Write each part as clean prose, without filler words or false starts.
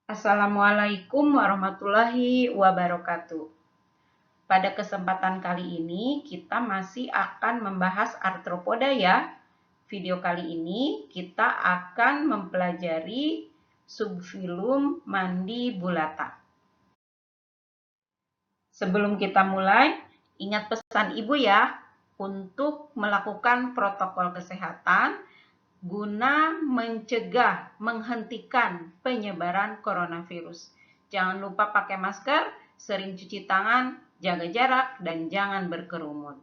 Assalamualaikum warahmatullahi wabarakatuh. Pada kesempatan kali ini kita masih akan membahas arthropoda ya. Video kali ini kita akan mempelajari subfilum Mandibulata. Sebelum kita mulai, ingat pesan Ibu ya untuk melakukan protokol kesehatan guna mencegah, menghentikan penyebaran coronavirus. Jangan lupa pakai masker, sering cuci tangan, jaga jarak, dan jangan berkerumun.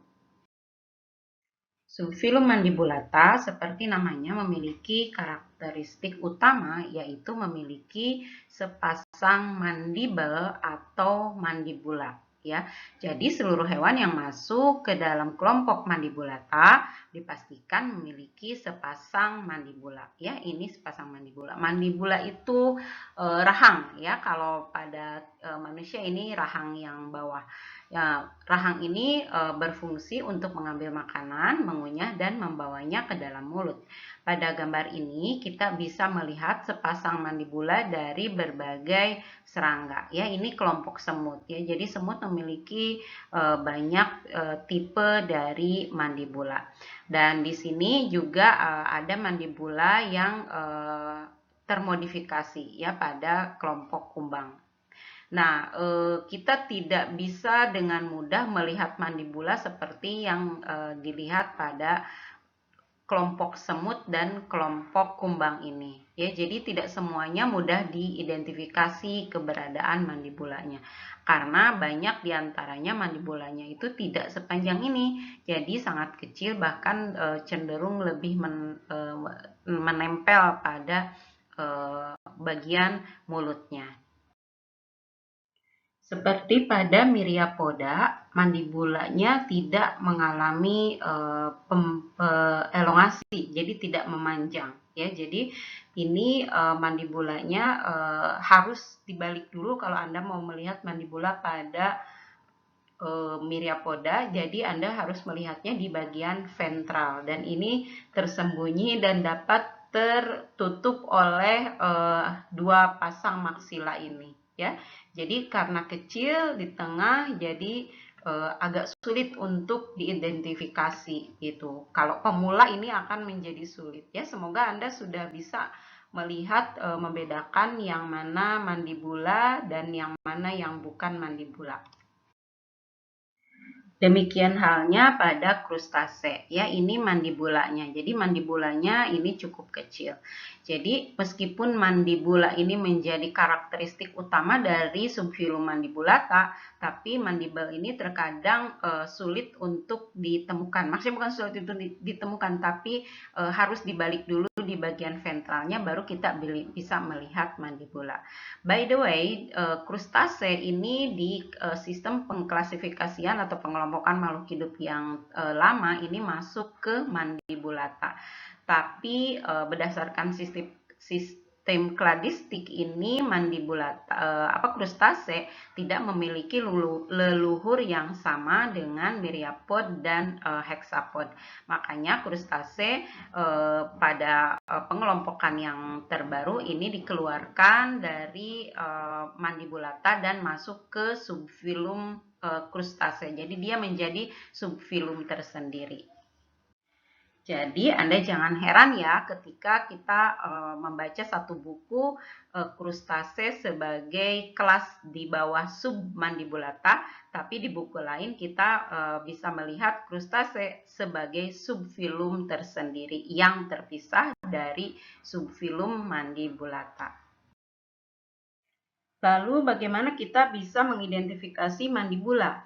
Subfilum mandibulata seperti namanya memiliki karakteristik utama yaitu memiliki sepasang mandibel atau mandibula ya. Jadi seluruh hewan yang masuk ke dalam kelompok mandibulata dipastikan memiliki sepasang mandibula ya. Ini sepasang mandibula. Mandibula itu rahang ya. Kalau pada manusia ini rahang yang bawah. Ya, rahang ini berfungsi untuk mengambil makanan, mengunyah, dan membawanya ke dalam mulut. Pada gambar ini kita bisa melihat sepasang mandibula dari berbagai serangga. Ya, ini kelompok semut. Ya, jadi semut memiliki banyak tipe dari mandibula. Dan di sini juga ada mandibula yang termodifikasi ya pada kelompok kumbang. Nah, kita tidak bisa dengan mudah melihat mandibula seperti yang dilihat pada kelompok semut dan kelompok kumbang ini. Ya, jadi tidak semuanya mudah diidentifikasi keberadaan mandibulanya. Karena banyak diantaranya mandibulanya itu tidak sepanjang ini. Jadi sangat kecil bahkan cenderung lebih menempel pada bagian mulutnya. Seperti pada Myriapoda, mandibulanya tidak mengalami elongasi, jadi tidak memanjang. Ya, jadi ini mandibulanya harus dibalik dulu kalau Anda mau melihat mandibula pada Myriapoda. Jadi Anda harus melihatnya di bagian ventral dan ini tersembunyi dan dapat tertutup oleh dua pasang maksila ini. Ya, jadi karena kecil di tengah, jadi agak sulit untuk diidentifikasi gitu. Kalau pemula ini akan menjadi sulit ya. Semoga Anda sudah bisa melihat membedakan yang mana mandibula dan yang mana yang bukan mandibula. Demikian halnya pada krustase, ya ini mandibulanya. Jadi mandibulanya ini cukup kecil. Jadi meskipun mandibula ini menjadi karakteristik utama dari subfilum mandibulata, tapi mandibel ini terkadang sulit untuk ditemukan. Maksudnya bukan sulit untuk ditemukan, tapi harus dibalik dulu di bagian ventralnya baru kita bisa melihat mandibula. By the way, krustase ini di sistem pengklasifikasian atau pengelompokan makhluk hidup yang lama ini masuk ke mandibulata. Tapi berdasarkan sistem kladistik ini mandibulata krustase tidak memiliki leluhur yang sama dengan myriapod dan hexapod. Makanya krustase pada pengelompokan yang terbaru ini dikeluarkan dari mandibulata dan masuk ke subfilum krustase. Jadi dia menjadi subfilum tersendiri. Jadi Anda jangan heran ya ketika kita membaca satu buku krustase sebagai kelas di bawah submandibulata, tapi di buku lain kita bisa melihat krustase sebagai subfilum tersendiri yang terpisah dari subfilum mandibulata. Lalu bagaimana kita bisa mengidentifikasi mandibula?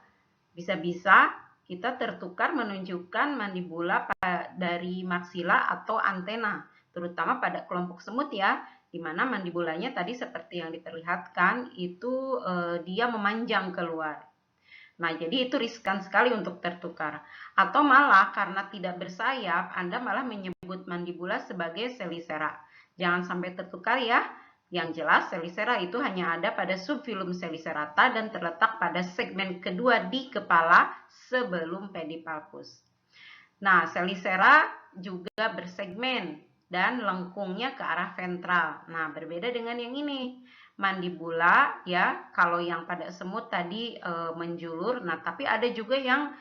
Bisa-bisa kita tertukar menunjukkan mandibula dari maksila atau antena, terutama pada kelompok semut ya, di mana mandibulanya tadi seperti yang diperlihatkan itu dia memanjang keluar. Nah, jadi itu riskan sekali untuk tertukar. Atau malah karena tidak bersayap, Anda malah menyebut mandibula sebagai selisera. Jangan sampai tertukar ya. Yang jelas, selisera itu hanya ada pada subfilum Selicerata dan terletak pada segmen kedua di kepala sebelum pedipalpus. Nah, selisera juga bersegmen dan lengkungnya ke arah ventral. Nah, berbeda dengan yang ini. mandibula ya. Kalau yang pada semut tadi menjulur, nah tapi ada juga yang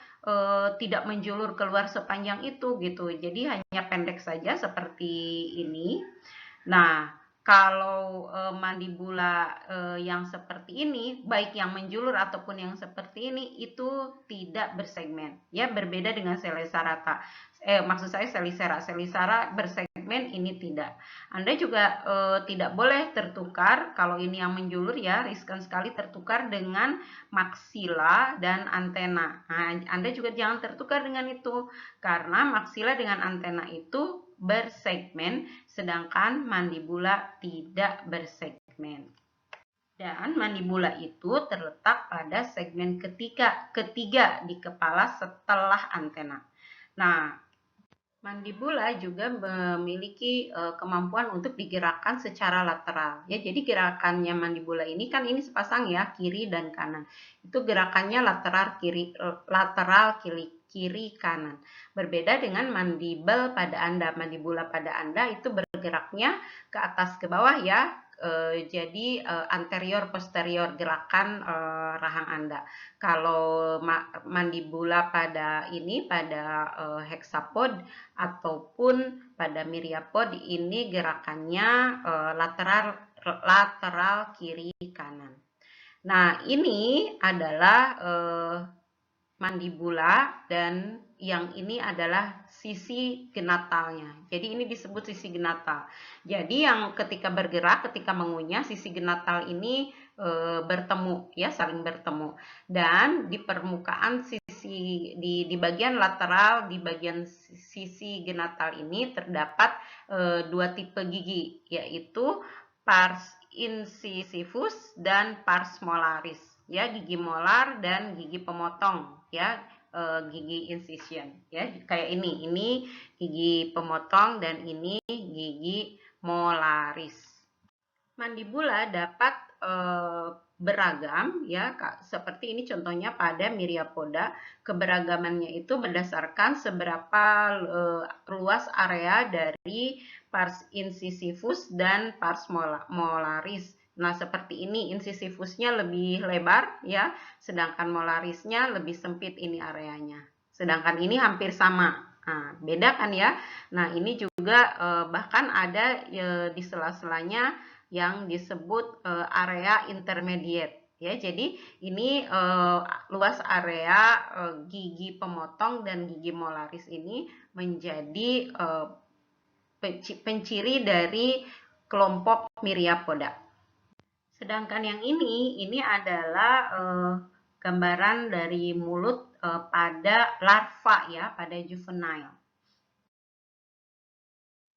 tidak menjulur keluar sepanjang itu gitu. Jadi hanya pendek saja seperti ini. Nah, kalau mandibula yang seperti ini, baik yang menjulur ataupun yang seperti ini, itu tidak bersegmen, ya, berbeda dengan selesa rata. Maksud saya selisera, selisera bersegmen, ini tidak. Anda juga tidak boleh tertukar, kalau ini yang menjulur ya, riskan sekali tertukar dengan maksila dan antena. Nah, Anda juga jangan tertukar dengan itu, karena maksila dengan antena itu bersegmen, sedangkan mandibula tidak bersegmen. Dan mandibula itu terletak pada segmen ketiga di kepala setelah antena. Nah, mandibula juga memiliki kemampuan untuk digerakkan secara lateral. Ya, jadi gerakannya mandibula ini kan ini sepasang ya, kiri dan kanan. Itu gerakannya lateral kiri kanan. Berbeda dengan mandibel pada Anda. Mandibula pada Anda itu bergeraknya ke atas ke bawah ya. Jadi anterior posterior gerakan rahang Anda. Kalau mandibula pada hexapod ataupun pada myriapod ini gerakannya lateral kiri kanan. Nah, ini adalah mandibula dan yang ini adalah sisi genatalnya. Jadi ini disebut sisi genatal. Jadi yang ketika bergerak, ketika mengunyah, sisi genatal ini bertemu ya, saling bertemu. Dan di permukaan sisi di bagian lateral, di bagian sisi genatal ini terdapat dua tipe gigi, yaitu pars incisivus dan pars molaris. Ya, gigi molar dan gigi pemotong ya, gigi incision ya, kayak ini gigi pemotong dan ini gigi molaris. Mandibula dapat beragam ya, seperti ini contohnya pada Myriapoda. Keberagamannya itu berdasarkan seberapa luas area dari pars incisivus dan pars molaris. Nah, seperti ini, incisivusnya lebih lebar ya, sedangkan molarisnya lebih sempit ini areanya. Sedangkan ini hampir sama. Nah, beda kan ya. Nah, ini juga bahkan ada di sela-selanya yang disebut area intermediate ya. Jadi ini luas area gigi pemotong dan gigi molaris ini menjadi penciri dari kelompok Myriapoda. Sedangkan yang ini adalah gambaran dari mulut pada larva ya, pada juvenile.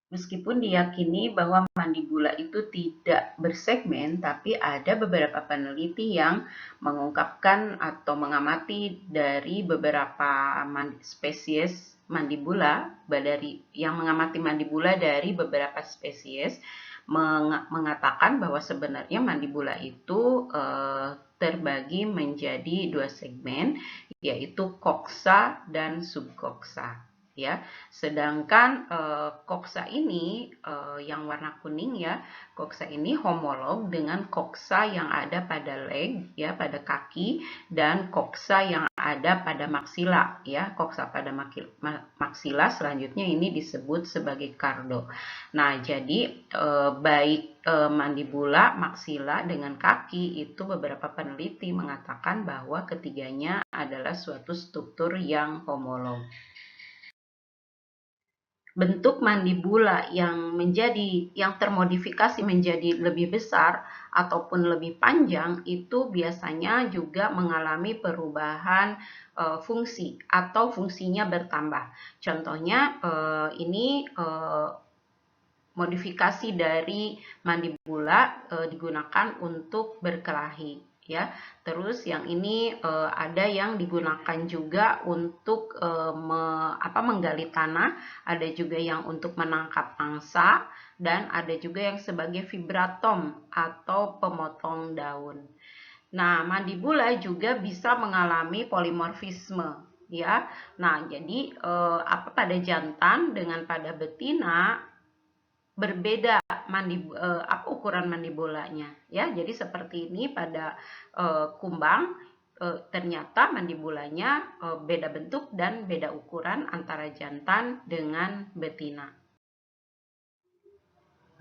Meskipun diyakini bahwa mandibula itu tidak bersegmen, tapi ada beberapa peneliti yang mengungkapkan atau mengamati dari beberapa spesies mandibula, yang mengamati mandibula dari beberapa spesies, mengatakan bahwa sebenarnya mandibula itu terbagi menjadi dua segmen, yaitu koksa dan subkoksa. Ya, sedangkan koksa ini yang warna kuning ya, koksa ini homolog dengan koksa yang ada pada leg ya, pada kaki, dan koksa yang ada pada maksila ya. Koksa pada maksila selanjutnya ini disebut sebagai cardo. Nah, jadi baik mandibula, maksila dengan kaki itu beberapa peneliti mengatakan bahwa ketiganya adalah suatu struktur yang homolog. Bentuk mandibula yang termodifikasi menjadi lebih besar ataupun lebih panjang itu biasanya juga mengalami perubahan fungsi atau fungsinya bertambah. Contohnya ini modifikasi dari mandibula digunakan untuk berkelahi ya. Terus yang ini ada yang digunakan juga untuk menggali tanah, ada juga yang untuk menangkap angsa, dan ada juga yang sebagai vibratom atau pemotong daun. Nah, mandibula juga bisa mengalami polimorfisme ya. Nah, jadi pada jantan dengan pada betina berbeda apa ukuran mandibulanya ya. Jadi seperti ini pada kumbang ternyata mandibulanya beda bentuk dan beda ukuran antara jantan dengan betina.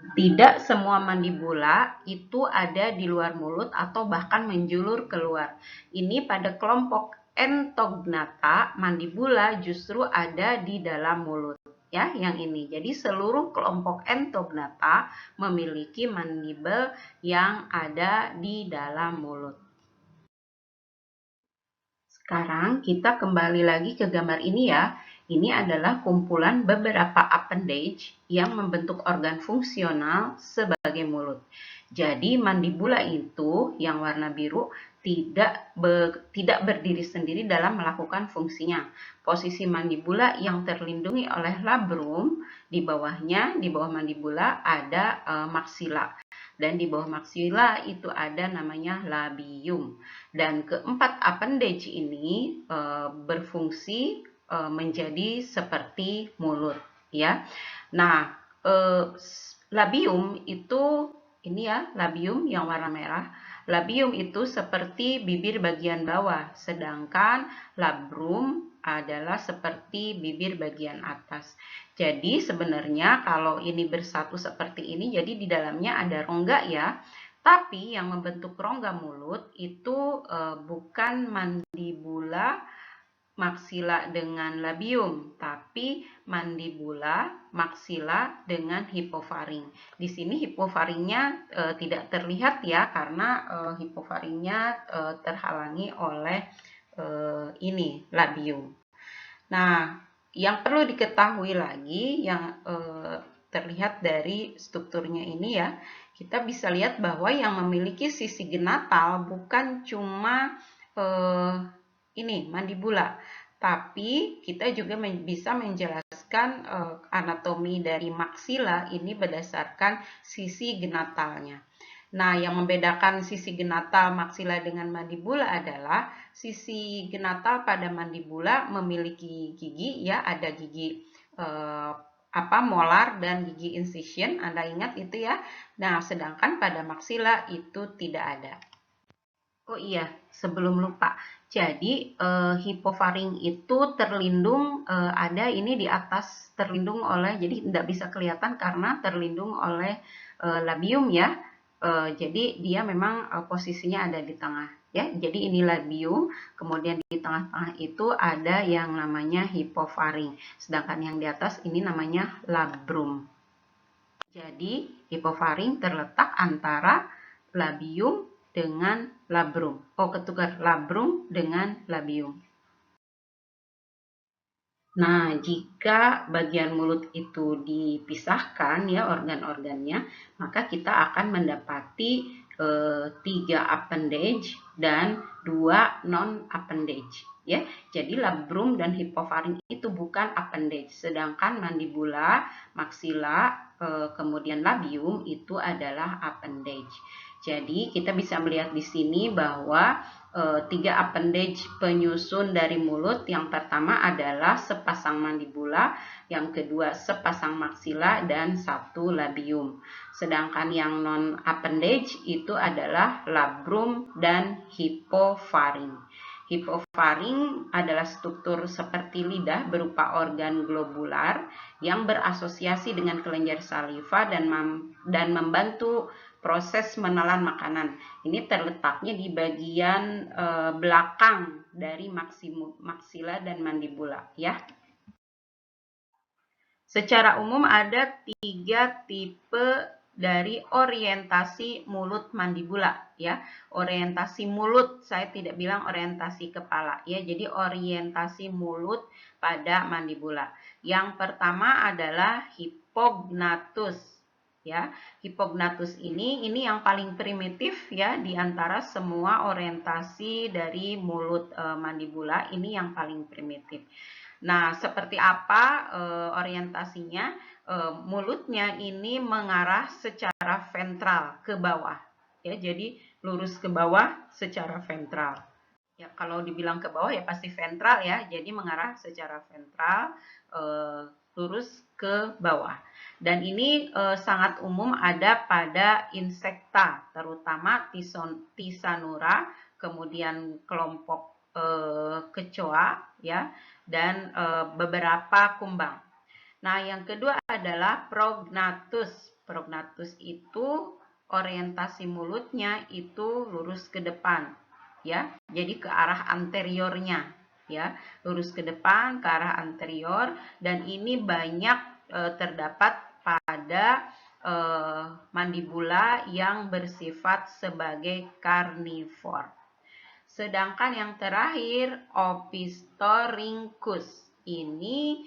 Tidak semua mandibula itu ada di luar mulut atau bahkan menjulur keluar. Ini pada kelompok Entognata, mandibula justru ada di dalam mulut. Ya, yang ini. Jadi seluruh kelompok Entognata memiliki mandibel yang ada di dalam mulut. Sekarang kita kembali lagi ke gambar ini ya. Ini adalah kumpulan beberapa appendage yang membentuk organ fungsional sebagai mulut. Jadi mandibula itu yang warna biru tidak berdiri sendiri dalam melakukan fungsinya. Posisi mandibula yang terlindungi oleh labrum, di bawahnya, di bawah mandibula ada maksila. Dan di bawah maksila itu ada namanya labium. Dan keempat appendage ini berfungsi menjadi seperti mulut, ya. Nah, labium itu ini ya, labium yang warna merah. Labium itu seperti bibir bagian bawah, sedangkan labrum adalah seperti bibir bagian atas. Jadi sebenarnya kalau ini bersatu seperti ini, jadi di dalamnya ada rongga ya. Tapi yang membentuk rongga mulut itu bukan mandibula maksila dengan labium, tapi mandibula maksila dengan hipofaring. Di sini hipofaringnya tidak terlihat ya, karena hipofaringnya terhalangi oleh ini labium. Nah, yang perlu diketahui lagi yang terlihat dari strukturnya ini ya, kita bisa lihat bahwa yang memiliki sisi genatal bukan cuma ini mandibula, tapi kita juga bisa menjelaskan anatomi dari maksila ini berdasarkan sisi genatalnya. Nah, yang membedakan sisi genatal maksila dengan mandibula adalah sisi genatal pada mandibula memiliki gigi ya, ada gigi molar dan gigi incision, Anda ingat itu ya. Nah, sedangkan pada maksila itu tidak ada. Oh iya, sebelum lupa. Jadi hipofaring itu terlindung ada ini di atas, terlindung oleh, jadi tidak bisa kelihatan karena terlindung oleh labium ya. Jadi dia memang posisinya ada di tengah ya. Jadi ini labium, kemudian di tengah-tengah itu ada yang namanya hipofaring. Sedangkan yang di atas ini namanya labrum. Jadi hipofaring terletak antara labium dengan labrum. Oh, ketukar labrum dengan labium. Nah, jika bagian mulut itu dipisahkan ya organ-organnya, maka kita akan mendapati 3 appendage dan 2 non-appendage ya. Jadi labrum dan hipofaring itu bukan appendage, sedangkan mandibula, maksila, kemudian labium itu adalah appendage. Jadi kita bisa melihat di sini bahwa 3 appendage penyusun dari mulut. Yang pertama adalah sepasang mandibula, yang kedua sepasang maksila, dan 1 labium. Sedangkan yang non appendage itu adalah labrum dan hipofaring. Hipofaring adalah struktur seperti lidah berupa organ globular yang berasosiasi dengan kelenjar saliva dan membantu proses menelan makanan. Ini terletaknya di bagian belakang dari maksila dan mandibula ya. Secara umum ada 3 tipe dari orientasi mulut mandibula ya. Orientasi mulut, saya tidak bilang orientasi kepala ya. Jadi orientasi mulut pada mandibula. Yang pertama adalah hipognatus ya. Hipognatus ini yang paling primitif ya di antara semua orientasi dari mulut mandibula, ini yang paling primitif. Nah, seperti apa orientasinya? Mulutnya ini mengarah secara ventral ke bawah ya. Jadi lurus ke bawah secara ventral. Ya, kalau dibilang ke bawah ya pasti ventral ya. Jadi mengarah secara ventral lurus ke bawah. Dan ini sangat umum ada pada insekta, terutama Tisanura, kemudian kelompok kecoa, ya, dan beberapa kumbang. Nah, yang kedua adalah prognathus. Prognathus itu orientasi mulutnya itu lurus ke depan, ya. Jadi ke arah anteriornya, ya, lurus ke depan ke arah anterior, dan ini banyak terdapat pada mandibula yang bersifat sebagai karnivor. Sedangkan yang terakhir Opisthorhynchus ini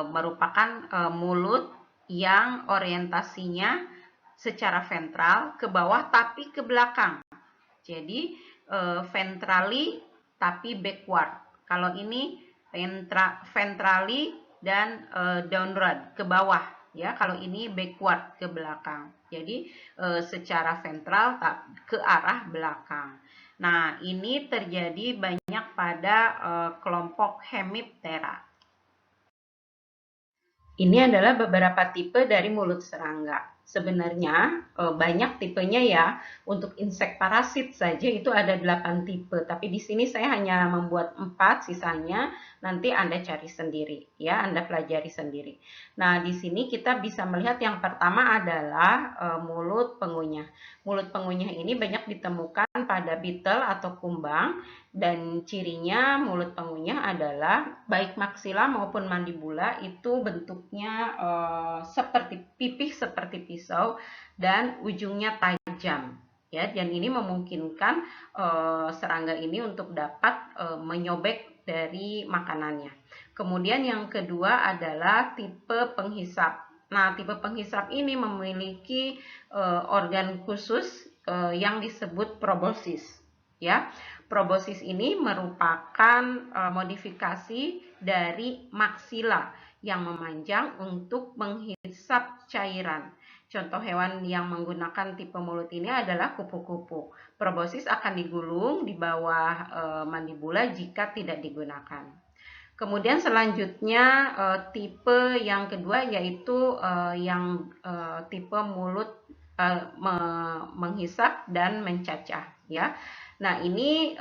merupakan mulut yang orientasinya secara ventral ke bawah tapi ke belakang. Jadi ventrally tapi backward. Kalau ini ventrally dan downward ke bawah, ya. Kalau ini backward ke belakang. Jadi secara ventral ke arah belakang. Nah, ini terjadi banyak pada kelompok Hemiptera. Ini adalah beberapa tipe dari mulut serangga. Sebenarnya banyak tipenya ya. Untuk insek parasit saja itu ada 8 tipe, tapi di sini saya hanya membuat 4, sisanya nanti Anda cari sendiri ya, Anda pelajari sendiri. Nah, di sini kita bisa melihat yang pertama adalah mulut pengunyah. Mulut pengunyah ini banyak ditemukan pada beetle atau kumbang, dan cirinya mulut pengunyah adalah baik maksila maupun mandibula itu bentuknya seperti pipih seperti pisau dan ujungnya tajam, ya. Dan ini memungkinkan serangga ini untuk dapat menyobek dari makanannya. Kemudian yang kedua adalah tipe penghisap. Nah, tipe penghisap ini memiliki organ khusus yang disebut proboscis, ya. Proboscis ini merupakan modifikasi dari maksila yang memanjang untuk menghisap cairan. Contoh hewan yang menggunakan tipe mulut ini adalah kupu-kupu. Proboscis akan digulung di bawah mandibula jika tidak digunakan. Kemudian selanjutnya tipe yang kedua yaitu yang tipe mulut menghisap dan mencacah, ya. Nah, ini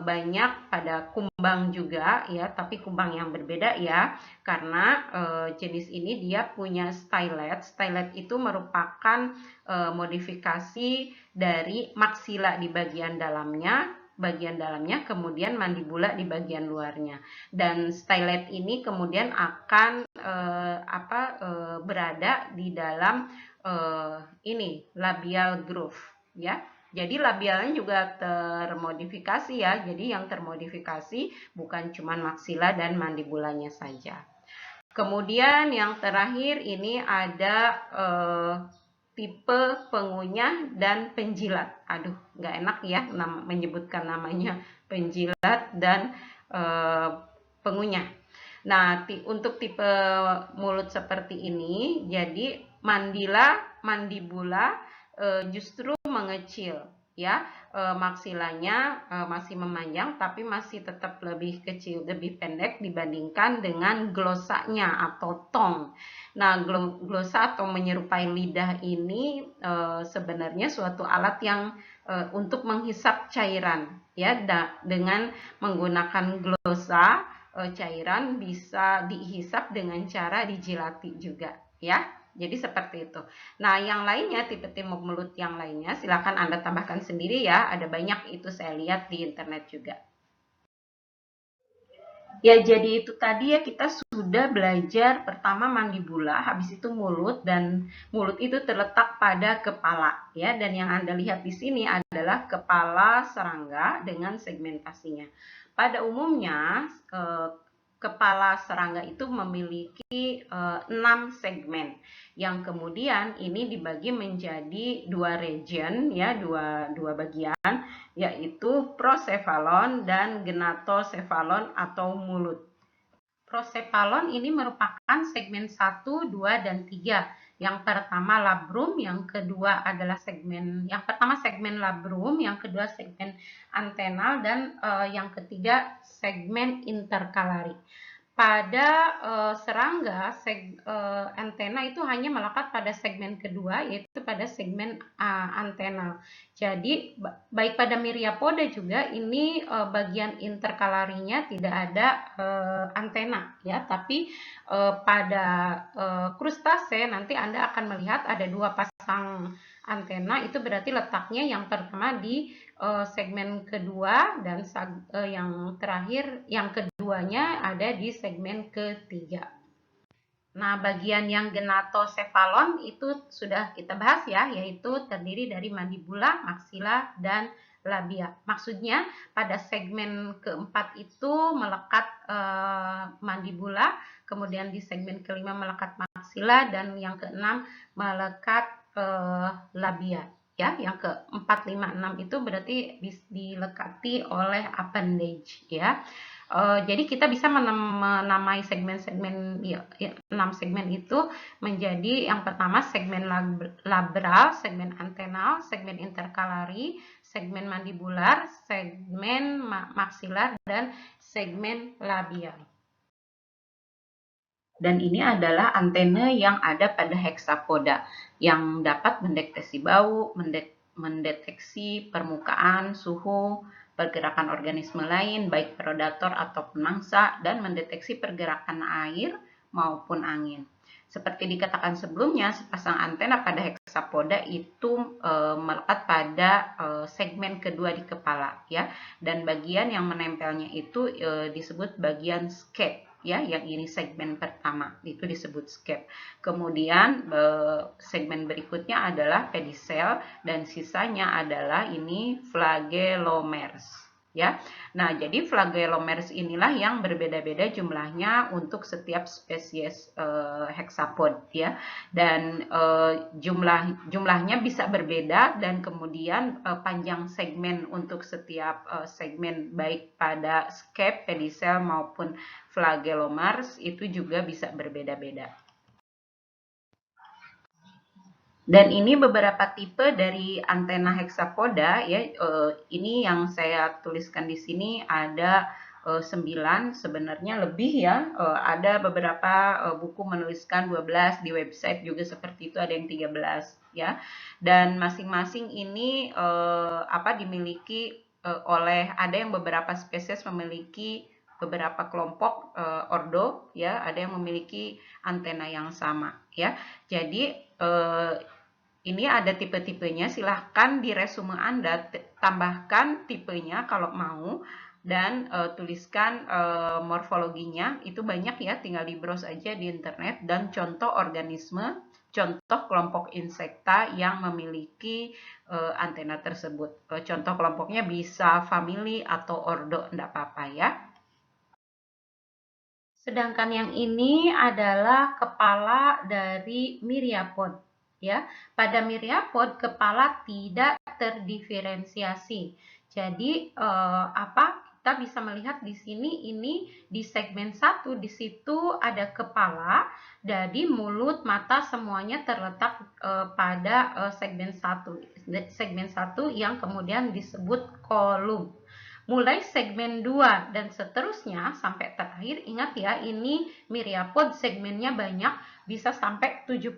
banyak pada kumbang juga ya, tapi kumbang yang berbeda ya, karena jenis ini dia punya stylet. Stylet itu merupakan modifikasi dari maksila di bagian dalamnya, kemudian mandibula di bagian luarnya. Dan stylet ini kemudian akan berada di dalam ini labial groove, ya. Jadi labialnya juga termodifikasi ya. Jadi yang termodifikasi bukan cuma maksila dan mandibulanya saja. Kemudian yang terakhir ini ada tipe pengunyah dan penjilat. Aduh, nggak enak ya menyebutkan namanya penjilat dan pengunyah. Nah, untuk tipe mulut seperti ini, jadi mandibula justru mengecil, ya. Maksilanya masih memanjang tapi masih tetap lebih kecil, lebih pendek dibandingkan dengan glosanya atau tong. Nah, glosa atau menyerupai lidah ini sebenarnya suatu alat yang untuk menghisap cairan, ya. Dengan menggunakan glosa, cairan bisa dihisap dengan cara dijilati juga, ya. Jadi seperti itu. Nah, yang lainnya, tipe-tipe mulut yang lainnya, silakan Anda tambahkan sendiri ya. Ada banyak itu saya lihat di internet juga. Ya, jadi itu tadi ya, kita sudah belajar pertama mandibula, habis itu mulut, dan mulut itu terletak pada kepala, ya. Dan yang Anda lihat di sini adalah kepala serangga dengan segmentasinya. Pada umumnya, kepala serangga itu memiliki 6 segmen, yang kemudian ini dibagi menjadi 2 region, ya, dua bagian, yaitu procephalon dan gnatocephalon atau mulut. Procephalon ini merupakan segmen 1, 2, dan 3. Yang pertama labrum, yang kedua adalah segmen labrum, yang kedua segmen antenal, dan yang ketiga segmen interkalari. pada serangga, antena itu hanya melekat pada segmen kedua, yaitu pada segmen antena. Jadi baik pada Myriapoda juga ini bagian interkalarinya tidak ada antena, ya. Tapi pada krustase nanti Anda akan melihat ada dua pasang antena, itu berarti letaknya yang pertama di segmen kedua dan yang terakhir, yang keduanya ada di segmen ketiga. Nah, bagian yang genatocephalon itu sudah kita bahas ya, yaitu terdiri dari mandibula, maksila, dan labia. Maksudnya pada segmen keempat itu melekat mandibula, kemudian di segmen kelima melekat maksila, dan yang keenam melekat labia. Ya, yang ke-4, 5, 6 itu berarti dilekati oleh appendage ya. Jadi kita bisa menamai segmen-segmen 6 segmen itu menjadi yang pertama segmen labral, segmen antennal, segmen interkalari, segmen mandibular, segmen maksilar, dan segmen labial. Dan ini adalah antena yang ada pada hexapoda yang dapat mendeteksi bau, mendeteksi permukaan, suhu, pergerakan organisme lain, baik predator ataupun mangsa, dan mendeteksi pergerakan air maupun angin. Seperti dikatakan sebelumnya, sepasang antena pada hexapoda itu melekat pada segmen kedua di kepala, ya, dan bagian yang menempelnya itu disebut bagian scape. Ya, yang ini segmen pertama itu disebut scape. Kemudian segmen berikutnya adalah pedicel dan sisanya adalah ini flagellomers. Ya, nah jadi flagellomers inilah yang berbeda-beda jumlahnya untuk setiap spesies hexapod ya, dan jumlahnya bisa berbeda, dan kemudian panjang segmen untuk setiap segmen baik pada scape, pedicel maupun flagellomers itu juga bisa berbeda-beda. Dan ini beberapa tipe dari antena hexapoda ya. Ini yang saya tuliskan di sini ada 9, sebenarnya lebih ya. Ada beberapa buku menuliskan 12, di website juga seperti itu ada yang 13 ya. Dan masing-masing ini dimiliki oleh, ada yang beberapa spesies memiliki beberapa kelompok ordo ya, ada yang memiliki antena yang sama ya. Jadi ini ada tipe-tipenya, silahkan di resume Anda tambahkan tipenya kalau mau, dan tuliskan morfologinya, itu banyak ya, tinggal di browse aja di internet, dan contoh organisme, contoh kelompok insekta yang memiliki antena tersebut. Contoh kelompoknya bisa family atau ordo, enggak apa-apa ya. Sedangkan yang ini adalah kepala dari myriapod. Ya, pada myriapod kepala tidak terdiferensiasi. Jadi kita bisa melihat di sini, ini di segmen 1 di situ ada kepala, jadi mulut, mata semuanya terletak pada segmen 1 yang kemudian disebut kolum. Mulai segmen 2 dan seterusnya sampai terakhir, ingat ya, ini myriapod segmennya banyak, bisa sampai 70.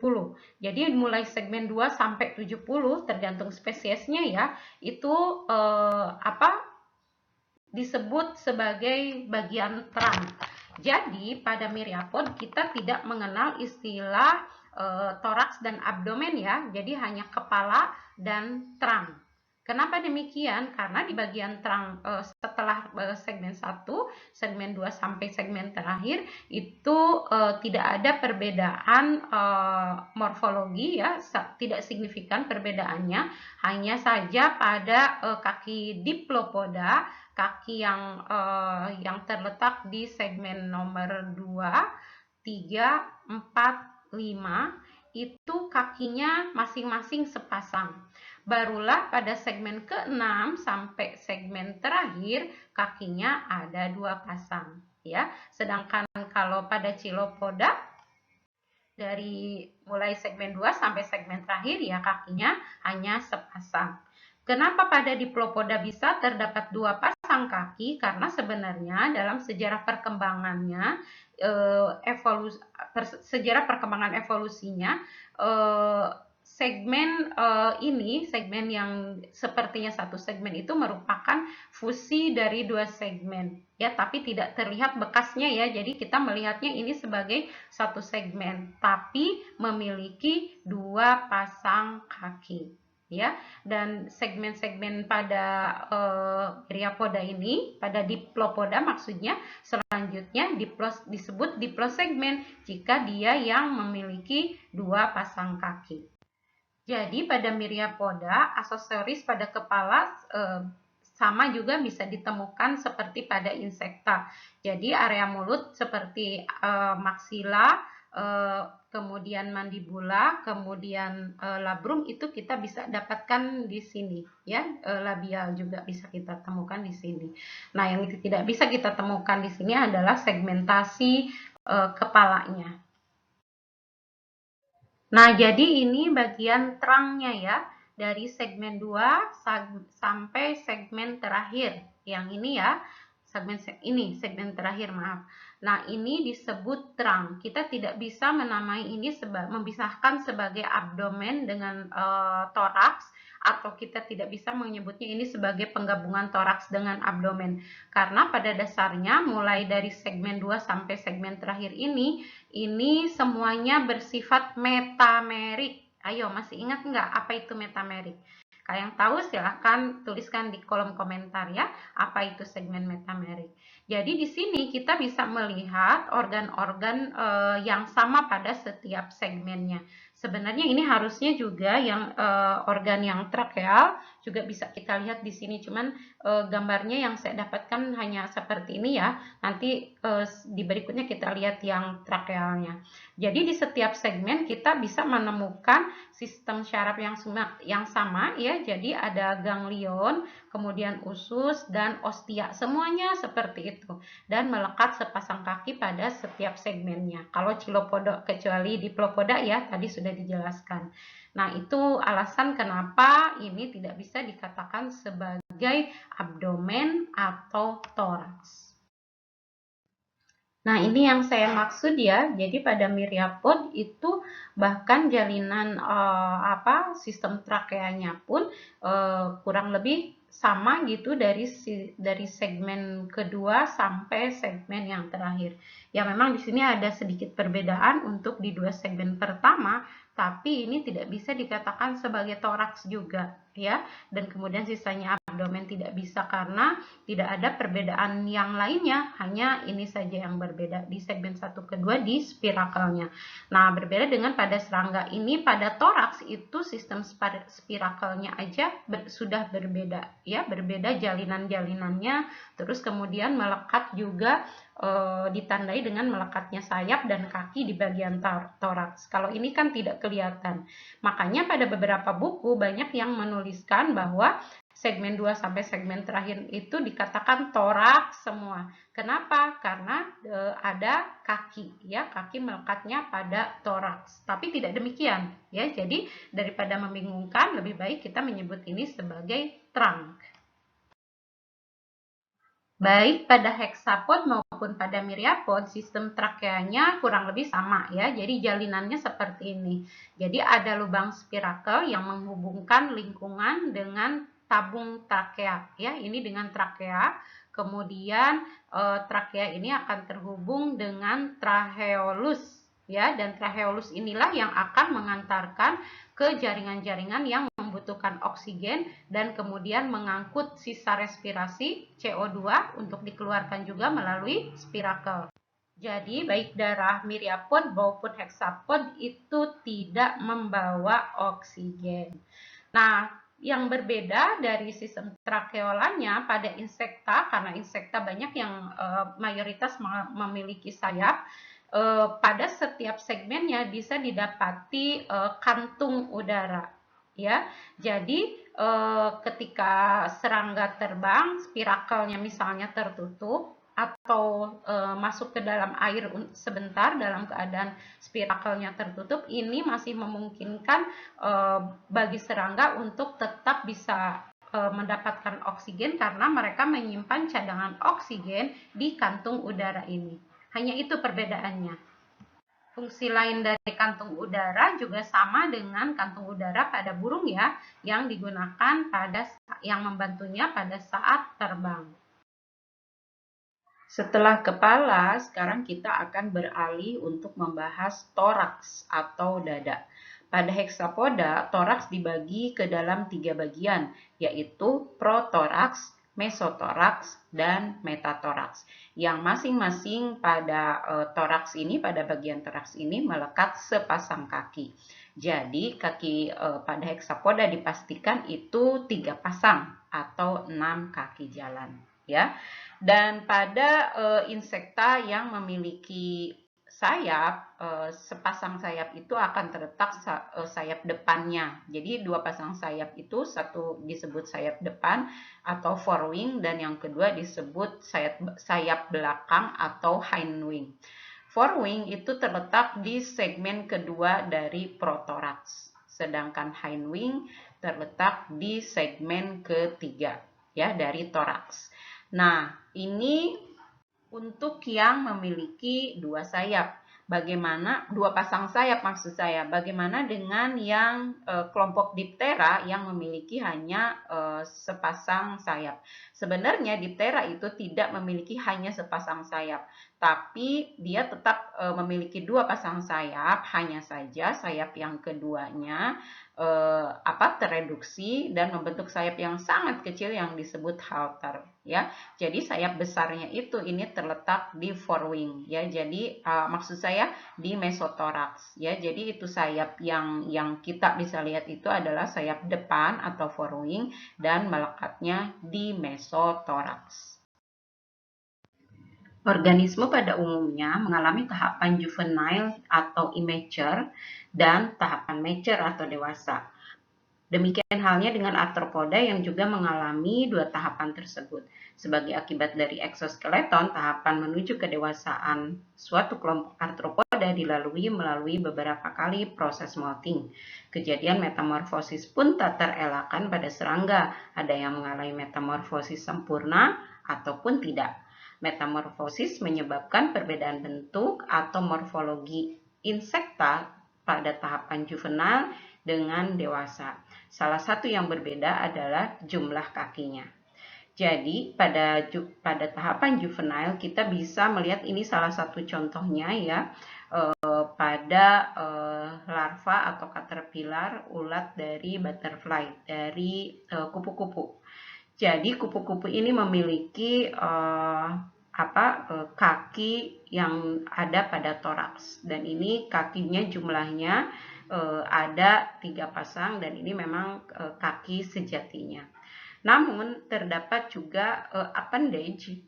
Jadi mulai segmen 2 sampai 70 tergantung spesiesnya ya, itu disebut sebagai bagian terang. Jadi pada myriapod kita tidak mengenal istilah toraks dan abdomen ya, jadi hanya kepala dan terang. Kenapa demikian? Karena di bagian terang setelah segmen 1, segmen 2 sampai segmen terakhir itu tidak ada perbedaan morfologi ya, tidak signifikan perbedaannya, hanya saja pada kaki diplopoda, kaki yang terletak di segmen nomor 2, 3, 4, 5 itu kakinya masing-masing sepasang. Barulah pada segmen ke-6 sampai segmen terakhir kakinya ada 2 pasang ya. Sedangkan kalau pada Chilopoda dari mulai segmen 2 sampai segmen terakhir ya kakinya hanya sepasang. Kenapa pada Diplopoda bisa terdapat 2 pasang? pasang kaki karena sebenarnya dalam sejarah perkembangannya, sejarah perkembangan evolusinya, segmen yang sepertinya satu segmen itu merupakan fusi dari dua segmen, ya, tapi tidak terlihat bekasnya ya. Jadi kita melihatnya ini sebagai satu segmen, tapi memiliki dua pasang kaki, ya. Dan segmen-segmen pada Myriapoda ini, pada Diplopoda maksudnya, selanjutnya disebut diplosegmen jika dia yang memiliki dua pasang kaki. Jadi pada Myriapoda, aksesoris pada kepala sama juga bisa ditemukan seperti pada insekta. Jadi area mulut seperti maksila, kemudian mandibula, kemudian labrum itu kita bisa dapatkan di sini, ya. Labial juga bisa kita temukan di sini. Nah, yang tidak bisa kita temukan di sini adalah segmentasi kepalanya. Nah, jadi ini bagian terangnya ya, dari segmen 2 sampai segmen terakhir. Yang ini ya, segmen terakhir, maaf. Nah, ini disebut terang. Kita tidak bisa menamai ini memisahkan sebagai abdomen dengan toraks, atau kita tidak bisa menyebutnya ini sebagai penggabungan toraks dengan abdomen. Karena pada dasarnya mulai dari segmen 2 sampai segmen terakhir ini semuanya bersifat metamerik. Ayo, masih ingat nggak apa itu metamerik? Kalau yang tahu silahkan tuliskan di kolom komentar ya, apa itu segmen metamerik. Jadi di sini kita bisa melihat organ-organ yang sama pada setiap segmennya. Sebenarnya ini harusnya juga yang organ yang trakeal juga bisa kita lihat di sini, cuman gambarnya yang saya dapatkan hanya seperti ini ya. Nanti di berikutnya kita lihat yang trakealnya. Jadi di setiap segmen kita bisa menemukan sistem syaraf yang sama ya. Jadi ada ganglion, kemudian usus dan ostia, semuanya seperti itu, dan melekat sepasang kaki pada setiap segmennya. Kalau Chilopoda, kecuali Diplopoda ya, tadi sudah dijelaskan. Nah, itu alasan kenapa ini tidak bisa dikatakan sebagai abdomen atau toraks. Nah, ini yang saya maksud ya. Jadi pada Myriapod itu bahkan jalinan sistem trakeanya pun kurang lebih sama gitu dari segmen kedua sampai segmen yang terakhir. Ya, memang di sini ada sedikit perbedaan untuk di dua segmen pertama, tapi ini tidak bisa dikatakan sebagai toraks juga ya. Dan kemudian sisanya abdomen tidak bisa karena tidak ada perbedaan yang lainnya, hanya ini saja yang berbeda di segmen 1 kedua di spirakelnya. Nah, berbeda dengan pada serangga ini, pada toraks itu sistem spirakelnya aja sudah berbeda ya, berbeda jalinan-jalinannya, terus kemudian melekat juga ditandai dengan melekatnya sayap dan kaki di bagian toraks. Kalau ini kan tidak kelihatan. Makanya pada beberapa buku banyak yang menuliskan bahwa segmen 2 sampai segmen terakhir itu dikatakan toraks semua. Kenapa? Karena ada kaki ya, kaki melekatnya pada toraks. Tapi tidak demikian ya. Jadi daripada membingungkan, lebih baik kita menyebut ini sebagai trunk. Baik pada hexapod maupun pada myriapod, sistem trakeanya kurang lebih sama ya. Jadi jalinannya seperti ini. Jadi ada lubang spirakel yang menghubungkan lingkungan dengan tabung trakea ya. Ini dengan trakea. Kemudian trakea ini akan terhubung dengan tracheolus ya, dan tracheolus inilah yang akan mengantarkan ke jaringan-jaringan yang membutuhkan oksigen dan kemudian mengangkut sisa respirasi CO2 untuk dikeluarkan juga melalui spirakel. Jadi baik darah myriapod maupun hexapod itu tidak membawa oksigen. Nah, yang berbeda dari sistem trakeolanya pada insekta, karena insekta banyak yang mayoritas memiliki sayap, pada setiap segmennya bisa didapati kantung udara ya. Jadi ketika serangga terbang, spirakelnya misalnya tertutup atau masuk ke dalam air sebentar dalam keadaan spirakelnya tertutup, ini masih memungkinkan bagi serangga untuk tetap bisa mendapatkan oksigen karena mereka menyimpan cadangan oksigen di kantung udara ini. Hanya itu perbedaannya. Fungsi lain dari kantung udara juga sama dengan kantung udara pada burung ya, yang digunakan yang membantunya pada saat terbang. Setelah kepala, sekarang kita akan beralih untuk membahas toraks atau dada. Pada heksapoda, toraks dibagi ke dalam 3 bagian, yaitu protoraks, mesotoraks, dan metatoraks. Yang masing-masing pada toraks ini, pada bagian toraks ini melekat sepasang kaki. Jadi kaki pada heksapoda dipastikan itu 3 pasang atau 6 kaki jalan, ya. Dan pada insekta yang memiliki sayap, sepasang sayap itu akan terletak sayap depannya. Jadi 2 pasang sayap itu, satu disebut sayap depan atau forewing dan yang kedua disebut sayap belakang atau hindwing. Forewing itu terletak di segmen kedua dari protoraks, sedangkan hindwing terletak di segmen ketiga ya dari toraks. Nah, ini untuk yang memiliki 2 sayap. Bagaimana 2 pasang sayap maksud saya? Bagaimana dengan yang kelompok Diptera yang memiliki hanya sepasang sayap? Sebenarnya Diptera itu tidak memiliki hanya sepasang sayap, tapi dia tetap memiliki 2 pasang sayap, hanya saja sayap yang keduanya tereduksi dan membentuk sayap yang sangat kecil yang disebut halter ya. Jadi sayap besarnya itu ini terletak di forewing ya. Jadi maksud saya di mesotoraks ya. Jadi itu sayap yang kita bisa lihat itu adalah sayap depan atau forewing dan melekatnya di mesotoraks. Organisme pada umumnya mengalami tahapan juvenile atau immature dan tahapan mature atau dewasa. Demikian halnya dengan arthropoda yang juga mengalami 2 tahapan tersebut. Sebagai akibat dari eksoskeleton, tahapan menuju kedewasaan suatu kelompok arthropoda melalui beberapa kali proses molting. Kejadian metamorfosis pun tak terelakkan pada serangga. Ada yang mengalami metamorfosis sempurna ataupun tidak. Metamorfosis menyebabkan perbedaan bentuk atau morfologi insekta pada tahapan juvenile dengan dewasa. Salah satu yang berbeda adalah jumlah kakinya. Jadi pada tahapan juvenile kita bisa melihat ini salah satu contohnya ya pada larva atau caterpillar ulat dari butterfly dari kupu-kupu. Jadi kupu-kupu ini memiliki kaki yang ada pada toraks dan ini kakinya jumlahnya ada 3 pasang dan ini memang kaki sejatinya. Namun terdapat juga appendage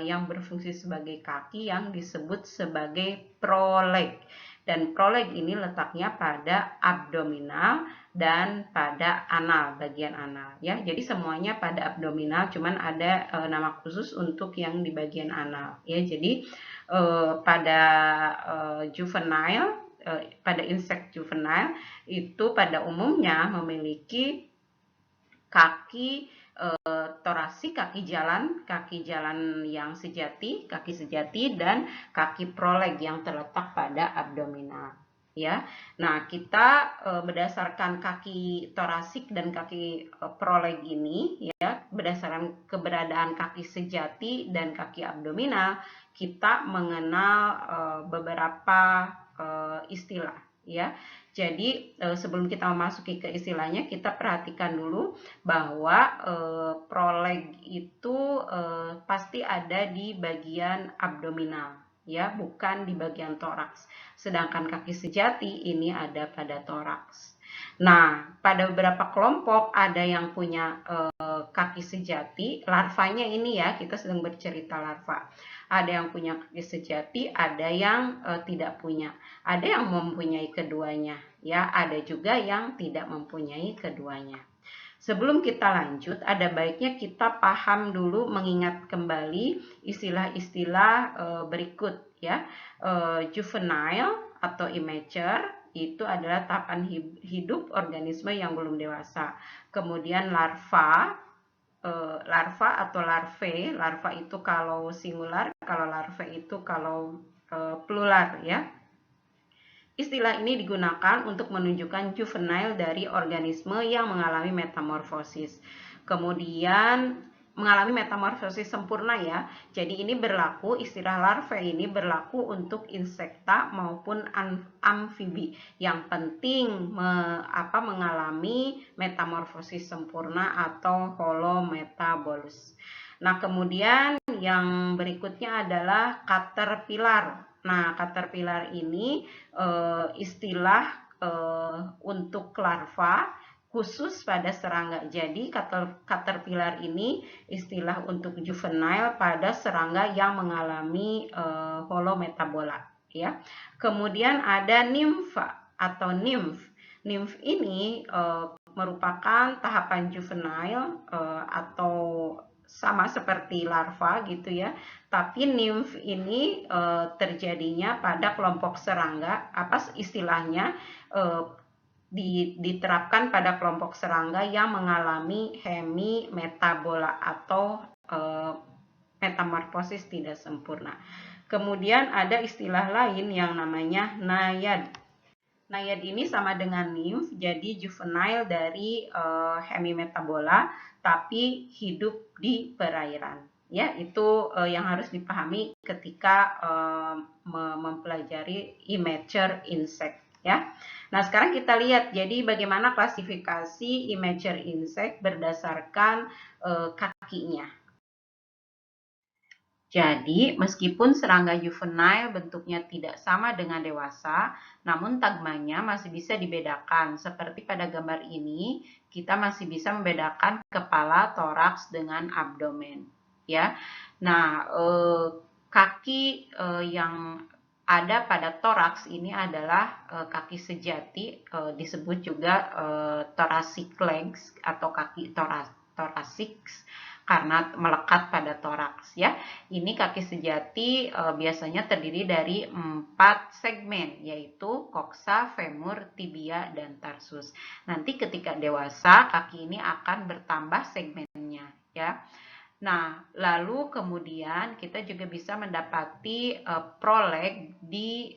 yang berfungsi sebagai kaki yang disebut sebagai proleg. Dan proleg ini letaknya pada abdominal dan pada anal, bagian anal ya. Jadi semuanya pada abdominal, cuman ada nama khusus untuk yang di bagian anal ya. Jadi pada juvenile, pada insek juvenile itu pada umumnya memiliki kaki torasik, kaki jalan yang sejati, kaki sejati dan kaki proleg yang terletak pada abdominal ya. Nah, kita berdasarkan kaki torasik dan kaki proleg ini ya, berdasarkan keberadaan kaki sejati dan kaki abdominal, kita mengenal beberapa istilah ya. Jadi sebelum kita memasuki ke istilahnya, kita perhatikan dulu bahwa proleg itu pasti ada di bagian abdominal ya, bukan di bagian toraks. Sedangkan kaki sejati ini ada pada toraks. Nah, pada beberapa kelompok ada yang punya kaki sejati, larvanya ini ya, kita sedang bercerita larva. Ada yang punya kaki sejati, ada yang tidak punya. Ada yang mempunyai keduanya, ya. Ada juga yang tidak mempunyai keduanya. Sebelum kita lanjut, ada baiknya kita paham dulu, mengingat kembali istilah-istilah berikut, ya. Juvenile atau immature itu adalah tahapan hidup organisme yang belum dewasa. Kemudian larva larva atau larvae. Larva itu kalau singular, kalau larvae itu kalau plural ya. Istilah ini digunakan untuk menunjukkan juvenile dari organisme yang mengalami metamorfosis. Kemudian mengalami metamorfosis sempurna ya. Jadi ini berlaku, istilah larvae ini berlaku untuk insekta maupun amfibi. Yang penting mengalami metamorfosis sempurna atau holometabolus. Nah, kemudian yang berikutnya adalah caterpillar. Nah, caterpillar ini istilah untuk larva khusus pada serangga. Jadi caterpillar ini istilah untuk juvenile pada serangga yang mengalami holometabola ya. Kemudian ada nimfa atau nymph. Nymph ini merupakan tahapan juvenile atau sama seperti larva gitu ya. Tapi nymph ini terjadinya pada kelompok serangga. Apa istilahnya? Diterapkan pada kelompok serangga yang mengalami hemimetabola atau metamorfosis tidak sempurna. Kemudian ada istilah lain yang namanya naiad. Naiad ini sama dengan nymph, jadi juvenile dari hemimetabola, tapi hidup di perairan. Ya, itu yang harus dipahami ketika mempelajari immature insect. Ya, nah sekarang kita lihat, jadi bagaimana klasifikasi immature insect berdasarkan kakinya. Jadi, meskipun serangga juvenile bentuknya tidak sama dengan dewasa, namun tagmanya masih bisa dibedakan. Seperti pada gambar ini, kita masih bisa membedakan kepala, toraks dengan abdomen. Ya, nah kaki yang ada pada toraks ini adalah kaki sejati, disebut juga thoracic legs atau kaki thoracics, karena melekat pada toraks ya. Ini kaki sejati biasanya terdiri dari 4 segmen, yaitu koksa, femur, tibia, dan tarsus. Nanti ketika dewasa kaki ini akan bertambah segmennya ya. Nah, lalu kemudian kita juga bisa mendapati proleg di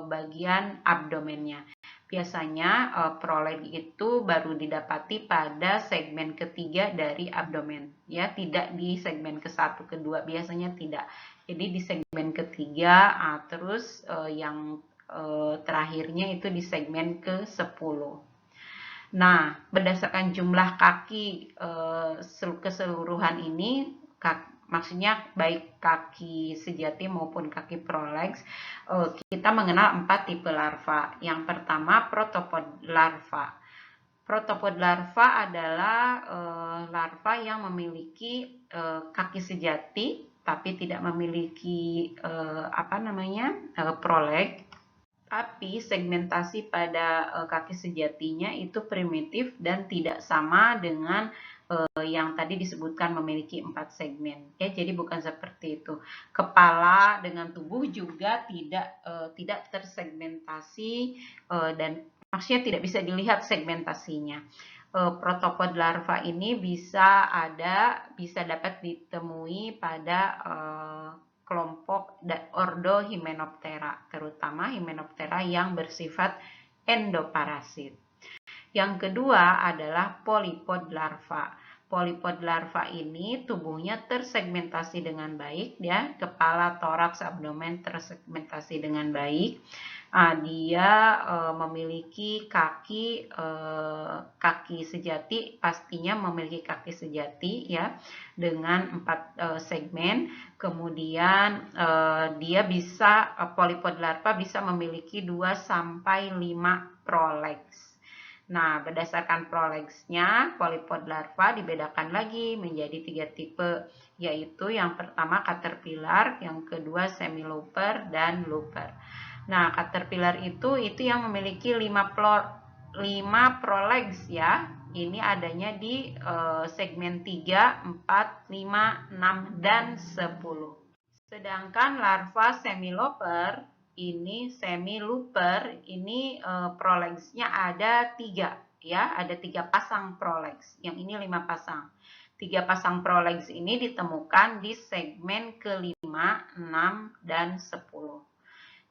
bagian abdomennya. Biasanya proleg itu baru didapati pada segmen ketiga dari abdomen, ya, tidak di segmen ke-1, ke-2, biasanya tidak. Jadi di segmen ketiga, terus yang terakhirnya itu di segmen ke-10. Nah, berdasarkan jumlah kaki keseluruhan ini, maksudnya baik kaki sejati maupun kaki prolegs, kita mengenal 4 tipe larva. Yang pertama, protopod larva. Protopod larva adalah larva yang memiliki kaki sejati tapi tidak memiliki proleg. Tapi segmentasi pada kaki sejatinya itu primitif dan tidak sama dengan yang tadi disebutkan memiliki 4 segmen. Ya, jadi bukan seperti itu. Kepala dengan tubuh juga tidak tersegmentasi dan maksudnya tidak bisa dilihat segmentasinya. Protopod larva ini bisa dapat ditemui pada kelompok ordo Hymenoptera, terutama Hymenoptera yang bersifat endoparasit. Yang kedua adalah polypod larva. Polypod larva ini tubuhnya tersegmentasi dengan baik ya, kepala, toraks, abdomen tersegmentasi dengan baik. Dia memiliki kaki sejati, pastinya memiliki kaki sejati ya dengan 4 segmen. Kemudian dia bisa polypod larva bisa memiliki 2 sampai 5 prolegs. Nah, berdasarkan prolegsnya, polypod larva dibedakan lagi menjadi 3 tipe, yaitu yang pertama caterpillar, yang kedua semilooper, dan looper. Nah, caterpillar itu yang memiliki 5 prolegs ya. Ini adanya di segmen 3, 4, 5, 6, dan 10. Sedangkan larva semilooper ini prolegsnya ada 3 ya, ada 3 pasang prolegs. Yang ini 5 pasang. Tiga pasang prolegs ini ditemukan di segmen kelima, 6, dan 10.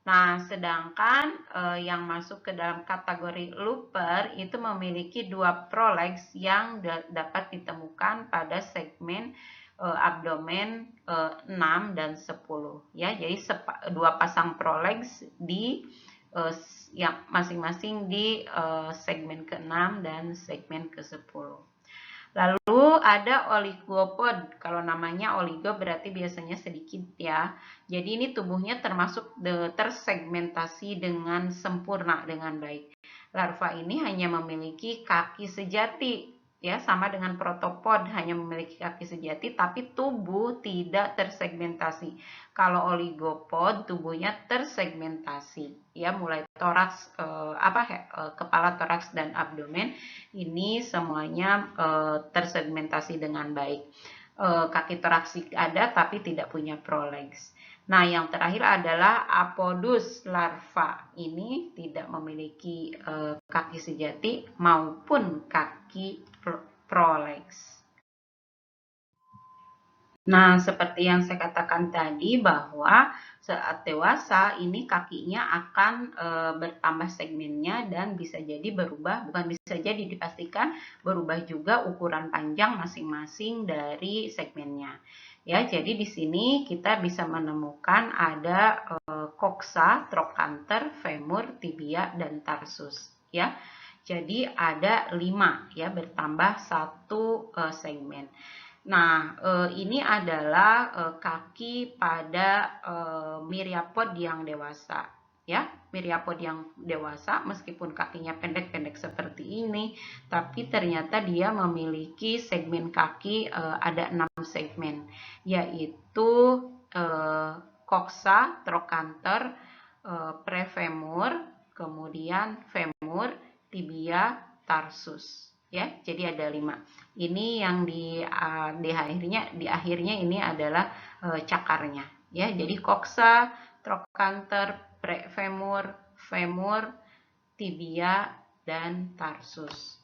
Nah, sedangkan yang masuk ke dalam kategori looper itu memiliki dua prolegs yang dapat ditemukan pada segmen abdomen 6 dan 10. Ya, jadi dua pasang prolegs di yang masing-masing di segmen ke-6 dan segmen ke-10. Lalu ada oligopod. Kalau namanya oligo berarti biasanya sedikit ya. Jadi ini tubuhnya termasuk tersegmentasi dengan sempurna, dengan baik. Larva ini hanya memiliki kaki sejati, ya, sama dengan protopod, hanya memiliki kaki sejati tapi tubuh tidak tersegmentasi. Kalau oligopod tubuhnya tersegmentasi, ya, mulai toraks, kepala, toraks, dan abdomen ini semuanya tersegmentasi dengan baik. Kaki toraksik ada tapi tidak punya prolegs. Nah, yang terakhir adalah Apodus larva. Ini tidak memiliki kaki sejati maupun kaki prolegs. Nah, seperti yang saya katakan tadi bahwa saat dewasa ini kakinya akan bertambah segmennya dan bisa jadi berubah, bukan bisa jadi, dipastikan berubah juga ukuran panjang masing-masing dari segmennya. Ya, jadi di sini kita bisa menemukan ada koksa, trochanter, femur, tibia, dan tarsus. Ya, jadi ada 5 ya, bertambah 1 segmen. Nah, ini adalah kaki pada myriapod yang dewasa. Ya, myriapod yang dewasa meskipun kakinya pendek-pendek seperti ini, tapi ternyata dia memiliki segmen kaki ada 6 segmen, yaitu koksa, trochanter, prefemur, kemudian femur, tibia, tarsus. Ya, jadi ada 5. Ini yang di akhirnya ini adalah cakarnya. Ya, jadi koksa, trochanter, prefemur, femur, tibia, dan tarsus.